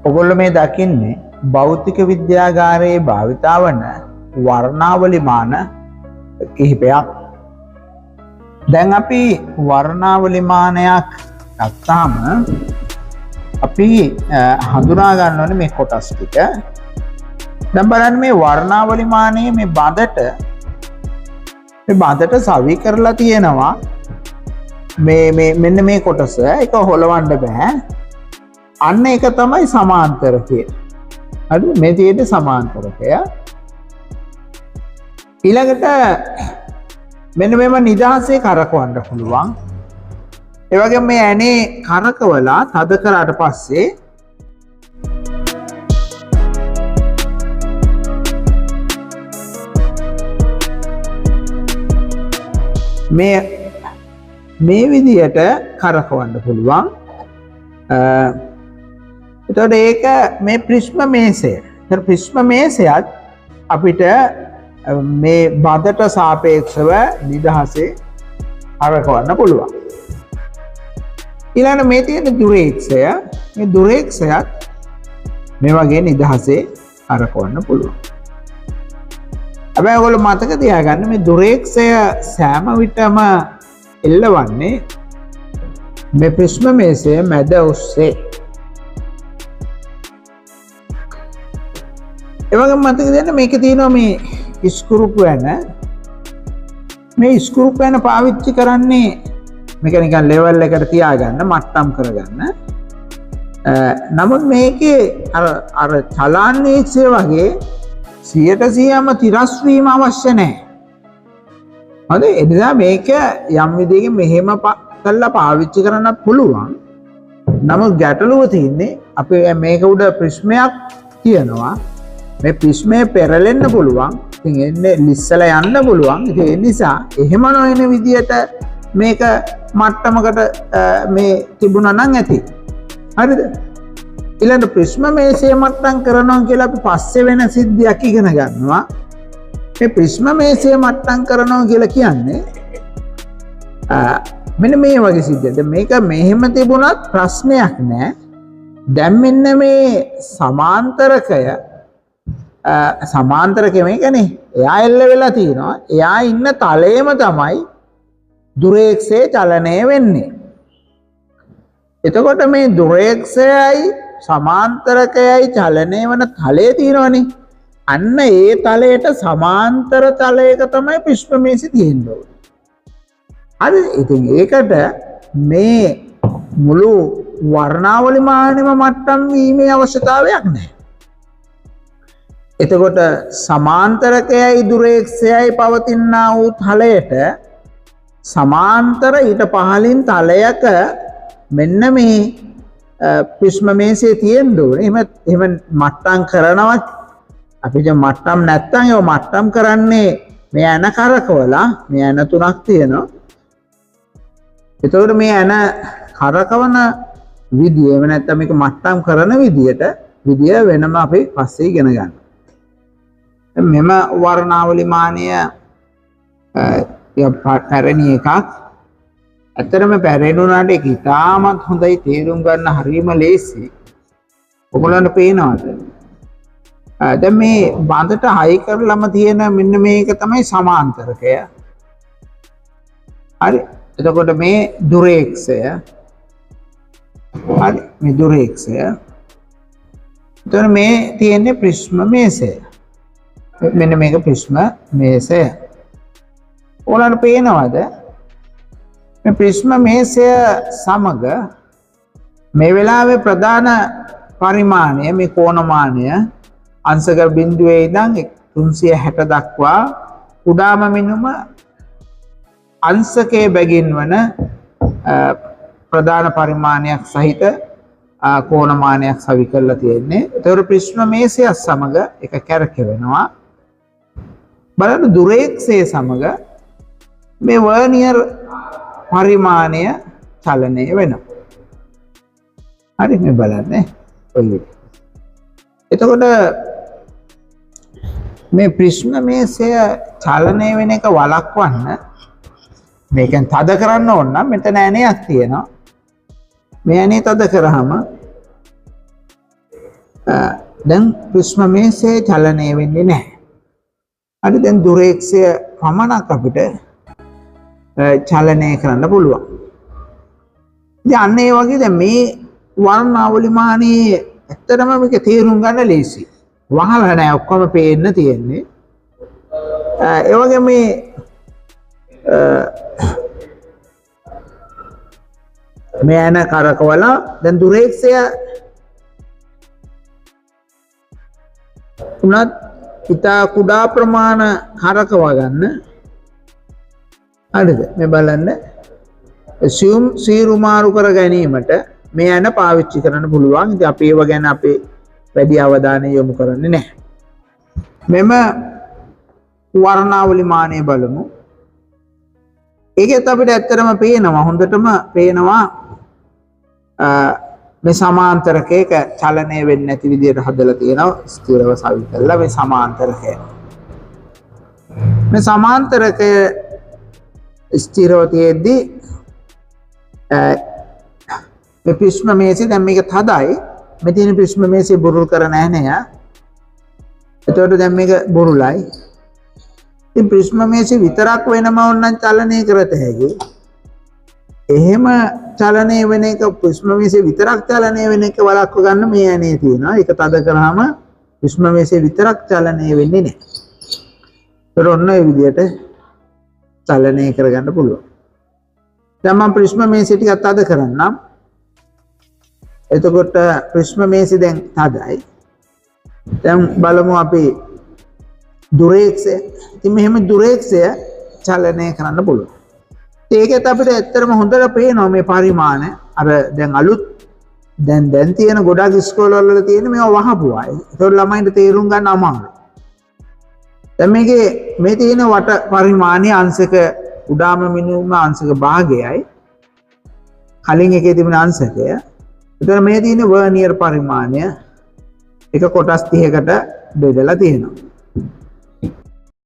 ඔගොල්ලෝ මේ දකින්නේ භෞතික විද්‍යාගාරයේ භාවිතා වන වර්ණාවලි මාන කිහිපයක්. දැන් අපි වර්ණාවලි මානයක් ගත්තාම අපි හඳුනා ගන්න ඕනේ මේ කොටස් ටික. දැන් බලන්න මේ වර්ණාවලි මානයේ මේ බඳට සවි කරලා තියෙනවා මෙන්න මේ කොටස. ඒක හොලවන්න බෑ. අන්න ඒක තමයි සමාන්තරකය. හරි, මේ තියෙන්නේ සමාන්තරකය. ඊළඟට මෙන්න මේව නිදහසේ කරකවන්න පුළුවන්. ඒ වගේම මේ ඇනේ කරකවලා තද කරාට පස්සේ මේ විදියට කරකවන්න පුළුවන්. එතකොට ඒක මේ ප්‍රිස්ම මේසය. ඒතර ප්‍රිස්ම මේසයත් අපිට මේ බඳට සාපේක්ෂව නිදහසේ කරකවන්න පුළුවන්. ඊළඟ මේ තියෙන දුරේක්ෂය. මේ දුරේක්ෂයත් මේ වගේ නිදහසේ කරකවන්න පුළුවන්. හැබැයි ඔයගොල්ලෝ මතක තියාගන්න මේ දුරේක්ෂය සෑම විටම එල්ලවන්නේ මේ ප්‍රිස්ම මේසය මැද ඔස්සේ. ඒ වගේම මතක තියාගන්න මේකේ තියෙනවා මේ ස්ක්‍රූප් වෙන. මේ ස්ක්‍රූප් වෙන පාවිච්චි කරන්නේ මේක නිකන් ලෙවල් එකට තියාගන්න, මට්ටම් කරගන්න. නමුත් මේකේ අර චලන්නේක්ෂය වගේ 100%ම තිරස් වීම අවශ්‍ය නැහැ. හරි, ඒ නිසා මේක යම් විදිහකින් මෙහෙම කරලා පාවිච්චි කරන්න පුළුවන්. නමුත් ගැටලුව තියෙන්නේ අපි මේක උඩ ප්‍රිස්මයක් තියනවා. මේ ප්‍රිස්මේ පෙරලෙන්න පුළුවන්. ඉතින් එන්නේ ලිස්සලා යන්න පුළුවන්. ඉතින් ඒ නිසා එහෙම නොවන විදියට මේක මට්ටමකට මේ තිබුණා නම් ඇති. හරිද? ඊළඟ ප්‍රිස්ම මේසය මට්ටම් කරනවා කියලා අපි පස්සේ වෙන සිද්ධියක් ඉගෙන ගන්නවා. මේ ප්‍රිස්ම මේසය මට්ටම් කරනවා කියලා කියන්නේ මෙන්න මේ වගේ සිද්ධියක්. මේක මෙහෙම තිබුණත් ප්‍රශ්නයක් නෑ. දැන් මෙන්න මේ සමාන්තරකය මේකනේ. එයා එල්ල වෙලා තියෙනවා. එයා ඉන්න තලයේම තමයි දුරේක්ෂයේ චලනය වෙන්නේ. එතකොට මේ දුරේක්ෂයයි සමාන්තරකයයි චලනය වන තලය තියෙනවනේ. අන්න ඒ තලයට සමාන්තර තලයක තමයි ප්‍රිස්ම මේසෙ තියෙන්නේ. හරි, ඉතින් ඒකට මේ මුළු වර්ණාවලි මානෙම මට්ටම් වීමේ අවශ්‍යතාවයක් නැහැ. එතකොට සමාන්තරකයයි දුරේක්ෂයයි පවතිනා වූ තලයට සමාන්තර ඊට පහළින් තලයක මෙන්න මේ ප්‍රිස්ම මේසයේ තියෙන්න ඕනේ. එහෙම මට්ටම් කරනවා. අපිට මට්ටම් නැත්තම් ඒ මට්ටම් කරන්නේ මේ ඇන කරකවලා. මේ ඇන තුනක් තියෙනවා. එතකොට මේ ඇන කරකවන විදිය එහෙම නැත්නම් මේක මට්ටම් කරන විදිය වෙනම අපි පස්සේ ඉගෙන ගන්නවා. මෙම වර්ණාවලි මානය පැරණි එකක්. ඇත්තටම පැරණුණාට ඒක ඉතාමත් හොඳයි, තේරුම් ගන්න හරියම ලේසි. ඔයගොල්ලන්ට පේනවද? දැන් මේ බඳට හයි කරලම තියෙන මෙන්න මේක තමයි සමාන්තරකය. හරි. එතකොට මේ දුරේක්ෂය. හරි, මේ දුරේක්ෂය. එතකොට මේ තියෙන්නේ ප්‍රිස්ම මේසය. මෙන්න මේක ප්‍රිස්ම මේසය. ඔයාලට පේනවද? මේ ප්‍රිස්ම මේසය සමග මේ වෙලාවේ ප්‍රධාන පරිමාණය මේ කෝණමානය අංශක බිඳුවේ ඉඳන් 360 දක්වා කුඩාම මිනුම අංශකයේ බැගින් වන ප්‍රධාන පරිමාණයක් සහිත කෝණමානයක් සවි කරලා තියෙන්නේ. ඒතර ප්‍රිස්ම මේසය සමග එක කැරකෙනවා. බලන්න දුරේක්ෂය සමග මේ වර්නියර් පරිමාණය චලනය වෙනවා. හරි, මේ බලන්න ඔය විදිහට. එතකොට මේ ප්‍රිස්ම මේසය චලනය වෙන එක වළක්වන්න මේකෙන් තද කරන්න ඕන නම් මෙතන ඇණයක් තියෙනවා. මේ ඇණේ තද කරාම දැන් ප්‍රිස්ම මේසේ චලනය වෙන්නේ නැහැ. හරි දැන් දුරේක්ෂය පමණක් අපිට චලනය කරන්න පුළුවන්. ඉතින් අන්න ඒ වගේ දැන් මේ වර්ණාවලිමානයේ ඇත්තටම මේක තේරුම් ගන්න ලේසි. වහලා නැහැ ඔක්කොම පේන්න තියෙන්නේ. ඒ වගේ මේ ඇන කරකවලා දැන් දුරේක්ෂය උනත් ඉතා කුඩා ප්‍රමාණ කරකවා ගන්න. හරිද? මේ බලන්න සීරු මාරු කර ගැනීමට මේ ඇන පාවිච්චි කරන්න පුළුවන්. ඉතින් අපි ඒව ගැන අපේ වැඩි අවධානය යොමු කරන්නේ නැහැ. මෙම වර්ණාවලි මානය බලමු. ඒකෙත් අපිට ඇත්තටම පේනවා හොඳටම පේනවා මේ සමාන්තරකයක චලනය වෙන්නේ නැති විදිහට හදලා තියෙනවා ස්ථිරව සවි කරලා මේ සමාන්තරකය. මේ සමාන්තරකය ස්ථිරව තියෙද්දී මේ ප්‍රිස්ම මේසෙ දැන් මේක තදයි. මේ තියෙන ප්‍රිස්ම මේසෙ බුරුල් කර නැහැ නේද? එතකොට දැන් මේක බුරුලයි. ඉතින් ප්‍රිස්ම මේසෙ විතරක් වෙනම ඕනනම් චලනය කරත හැකියි. එහෙම චලනය වෙන එක ප්‍රිස්ම මේසෙ විතරක් චලනය වෙන එක වළක්ව ගන්න මේ ඇනේ තියෙනවා. ඒක තද කරාම ප්‍රිස්ම මේසෙ විතරක් චලනය වෙන්නේ නැහැ. ඒතර ඔන්න ඒ විදිහට චලනය කරගන්න පුළුවන්. දැන් මම ප්‍රිස්ම මේසෙ ටිකක් තද කරන්නම්. එතකොට ප්‍රිස්ම මේසෙ දැන් තදයි. දැන් බලමු අපි දුරේක්ෂය. ඉතින් මෙහෙම දුරේක්ෂය චලනය කරන්න පුළුවන්. ඒකත් අපිට ඇත්තටම හොඳට පේනවා මේ පරිමාණ. අර දැන් අලුත් දැන් තියෙන ගොඩක් ඉස්කෝලවල වල තියෙන මේවා වහපුවා. ඒතකොට ළමයින්ට තේරුම් ගන්න අමාරුයි. දැන් මේ තියෙන වට පරිමාණයේ අංශක උඩාම මිනුම අංශක භාගයයි කලින් එකේ තිබෙන අංශකය. එතකොට මේ තියෙන වර්නියර් පරිමාණය එක කොටස් 30කට බෙදලා තියෙනවා.